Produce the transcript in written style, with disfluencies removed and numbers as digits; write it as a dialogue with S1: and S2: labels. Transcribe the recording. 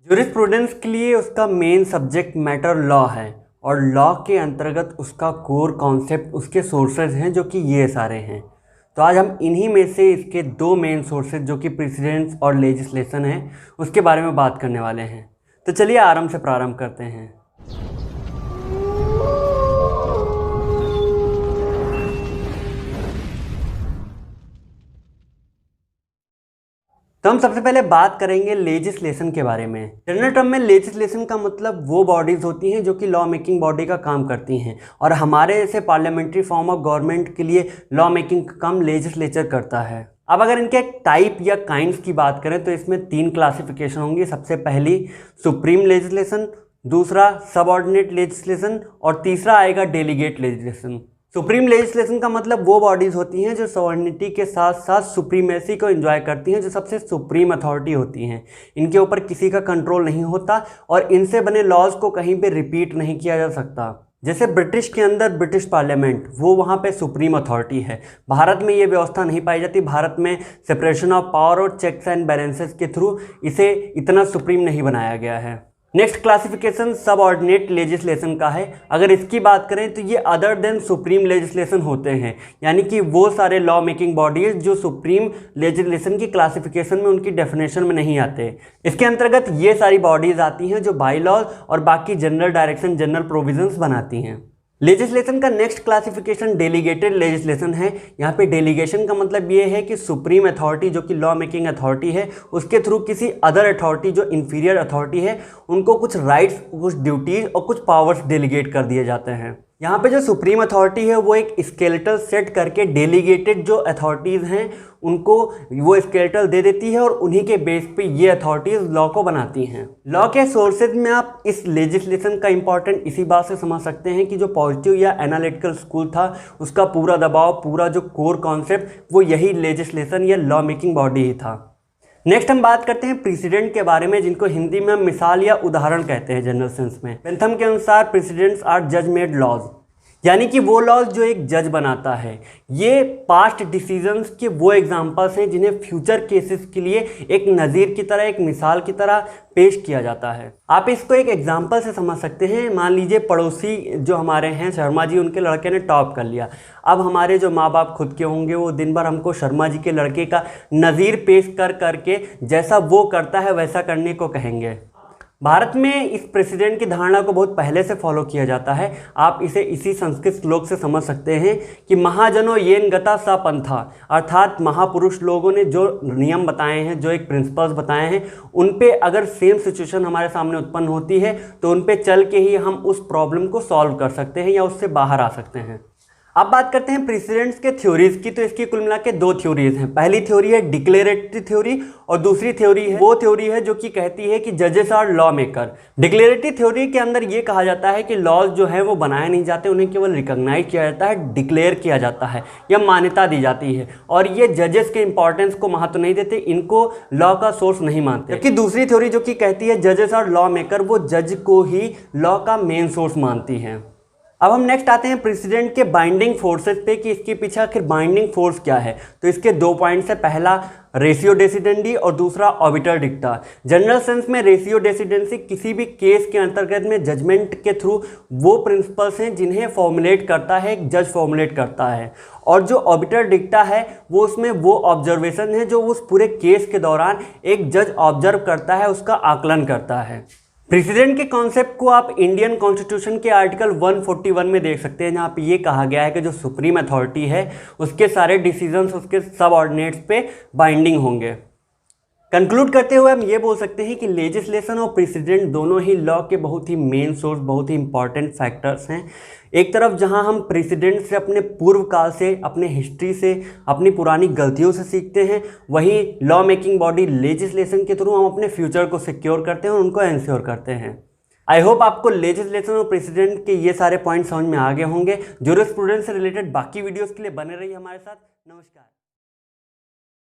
S1: Jurisprudence के लिए उसका मेन सब्जेक्ट मैटर लॉ है और लॉ के अंतर्गत उसका कोर कॉन्सेप्ट, उसके सोर्सेज हैं जो कि ये सारे हैं। तो आज हम इन्हीं में से इसके दो मेन सोर्सेज जो कि प्रेसिडेंट्स और लेजिस्लेशन है उसके बारे में बात करने वाले हैं। तो चलिए आराम से प्रारंभ करते हैं। तो हम सबसे पहले बात करेंगे लेजिस्लेशन के बारे में। जनरल टर्म में लेजिस्लेशन का मतलब वो बॉडीज़ होती हैं जो कि लॉ मेकिंग बॉडी का काम करती हैं और हमारे जैसे पार्लियामेंट्री फॉर्म ऑफ गवर्नमेंट के लिए लॉ मेकिंग का काम लेजिस्लेचर करता है। अब अगर इनके टाइप या काइंड्स की बात करें तो इसमें 3 क्लासिफिकेशन होंगी। सबसे पहली सुप्रीम लेजिस्लेशन, दूसरा सबऑर्डिनेट लेजिस्लेशन और तीसरा आएगा डेलीगेट लेजिस्लेशन। सुप्रीम लेजिस्लेशन का मतलब वो बॉडीज़ होती हैं जो सॉवरेनिटी के साथ साथ सुप्रीमेसी को एंजॉय करती हैं, जो सबसे सुप्रीम अथॉरिटी होती हैं। इनके ऊपर किसी का कंट्रोल नहीं होता और इनसे बने लॉज को कहीं पे रिपीट नहीं किया जा सकता। जैसे ब्रिटिश के अंदर ब्रिटिश पार्लियामेंट, वो वहाँ पे सुप्रीम अथॉरिटी है। भारत में ये व्यवस्था नहीं पाई जाती। भारत में सेपरेशन ऑफ पावर और चेक्स एंड बैलेंसेस के थ्रू इसे इतना सुप्रीम नहीं बनाया गया है। नेक्स्ट क्लासिफिकेशन सबऑर्डिनेट लेजिस्लेशन का है। अगर इसकी बात करें तो ये अदर देन सुप्रीम लेजिस्लेशन होते हैं, यानी कि वो सारे लॉ मेकिंग बॉडीज जो सुप्रीम लेजिस्लेशन की क्लासिफिकेशन में, उनकी डेफिनेशन में नहीं आते। इसके अंतर्गत ये सारी बॉडीज आती हैं जो बाई लॉज और बाकी जनरल डायरेक्शन, जनरल प्रोविजंस बनाती हैं। लेजिस्लेशन का नेक्स्ट क्लासिफिकेशन डेलीगेटेड लेजिस्लेशन है। यहाँ पे डेलीगेशन का मतलब ये है कि सुप्रीम अथॉरिटी जो कि लॉ मेकिंग अथॉरिटी है, उसके थ्रू किसी अदर अथॉरिटी जो इन्फीरियर अथॉरिटी है, उनको कुछ राइट्स, कुछ ड्यूटीज और कुछ पावर्स डेलीगेट कर दिए जाते हैं। यहाँ पे जो सुप्रीम अथॉरिटी है वो एक स्केलेटल सेट करके डेलीगेटेड जो अथॉरिटीज़ हैं उनको वो स्केलेटल दे देती है और उन्हीं के बेस पे ये अथॉरिटीज़ लॉ को बनाती हैं। लॉ के सोर्सेज में आप इस लेजिस्लेशन का इंपॉर्टेंट इसी बात से समझ सकते हैं कि जो पॉजिटिव या एनालिटिकल स्कूल था उसका पूरा दबाव, पूरा जो कोर कॉन्सेप्ट, वो यही लेजिस्लेशन या लॉ मेकिंग बॉडी ही था। नेक्स्ट हम बात करते हैं प्रेसिडेंट के बारे में, जिनको हिंदी में हम मिसाल या उदाहरण कहते हैं जनरल सेंस में। बेंथम के अनुसार प्रेसिडेंट्स आर जज मेड लॉज, यानी कि वो लॉज जो एक जज बनाता है। ये पास्ट डिसीजंस के वो एग्जांपल्स हैं जिन्हें फ्यूचर केसेस के लिए एक नज़ीर की तरह, एक मिसाल की तरह पेश किया जाता है। आप इसको एक एग्जांपल से समझ सकते हैं। मान लीजिए पड़ोसी जो हमारे हैं शर्मा जी, उनके लड़के ने टॉप कर लिया। अब हमारे जो माँ बाप खुद के होंगे वो दिन भर हमको शर्मा जी के लड़के का नज़ीर पेश कर करके जैसा वो करता है वैसा करने को कहेंगे। भारत में इस प्रेसिडेंट की धारणा को बहुत पहले से फॉलो किया जाता है। आप इसे इसी संस्कृत श्लोक से समझ सकते हैं कि महाजनो येन गता सा पंथा, अर्थात महापुरुष लोगों ने जो नियम बताए हैं, जो एक प्रिंसिपल्स बताए हैं, उन पे अगर सेम सिचुएशन हमारे सामने उत्पन्न होती है तो उन पे चल के ही हम उस प्रॉब्लम को सॉल्व कर सकते हैं या उससे बाहर आ सकते हैं। अब बात करते हैं प्रेसिडेंट्स के थ्योरीज की। तो इसकी कुल मिला के 2 थ्योरीज हैं। पहली थ्योरी है डिक्लेरेटरी थ्योरी और दूसरी थ्योरी है वो थ्योरी है जो कि कहती है कि जजेस are law maker. Declaratory theory के अंदर ये कहा जाता है कि लॉज जो है वो बनाए नहीं जाते, उन्हें केवल रिकॉग्नाइज किया जाता है, डिक्लेयर किया जाता है या मान्यता दी जाती है, और ये जजेस के इंपॉर्टेंस को महत्व नहीं देते, इनको लॉ का सोर्स नहीं मानते। जबकि दूसरी थ्योरी जो कि कहती है जजेस आर लॉ मेकर, वो जज को ही लॉ का मेन सोर्स मानती है। अब हम नेक्स्ट आते हैं प्रेसिडेंट के बाइंडिंग फोर्सेस पे कि इसके पीछे आखिर बाइंडिंग फोर्स क्या है। तो इसके 2 पॉइंट्स है। पहला रेशियो डेसिडेंडी और दूसरा ऑबिटर डिक्टा। जनरल सेंस में रेशियो डेसिडेंसी किसी भी केस के अंतर्गत में जजमेंट के थ्रू वो प्रिंसिपल्स हैं जिन्हें फॉर्मुलेट करता है, एक जज फॉर्मुलेट करता है, और जो ऑबिटर डिक्टा है वो उसमें वो ऑब्जर्वेशन है जो उस पूरे केस के दौरान एक जज ऑब्जर्व करता है, उसका आकलन करता है। प्रेसिडेंट के कॉन्सेप्ट को आप इंडियन कॉन्स्टिट्यूशन के आर्टिकल 141 में देख सकते हैं, जहाँ पे ये कहा गया है कि जो सुप्रीम अथॉरिटी है उसके सारे डिसीजंस उसके सबऑर्डिनेट्स पे बाइंडिंग होंगे। कंक्लूड करते हुए हम ये बोल सकते हैं कि लेजिस्लेशन और प्रेसिडेंट दोनों ही लॉ के बहुत ही मेन सोर्स, बहुत ही इंपॉर्टेंट फैक्टर्स हैं। एक तरफ जहां हम प्रेसिडेंट से अपने पूर्व काल से, अपने हिस्ट्री से, अपनी पुरानी गलतियों से सीखते हैं, वहीं लॉ मेकिंग बॉडी लेजिस्लेशन के थ्रू हम अपने फ्यूचर को सिक्योर करते हैं और उनको एंश्योर करते हैं। आई होप आपको लेजिस्लेशन और प्रेसिडेंट के ये सारे पॉइंट समझ में आ गए होंगे। ज्यूरिस्प्रूडेंस से रिलेटेड बाकी वीडियोज़ के लिए बने रहिए हमारे साथ। नमस्कार।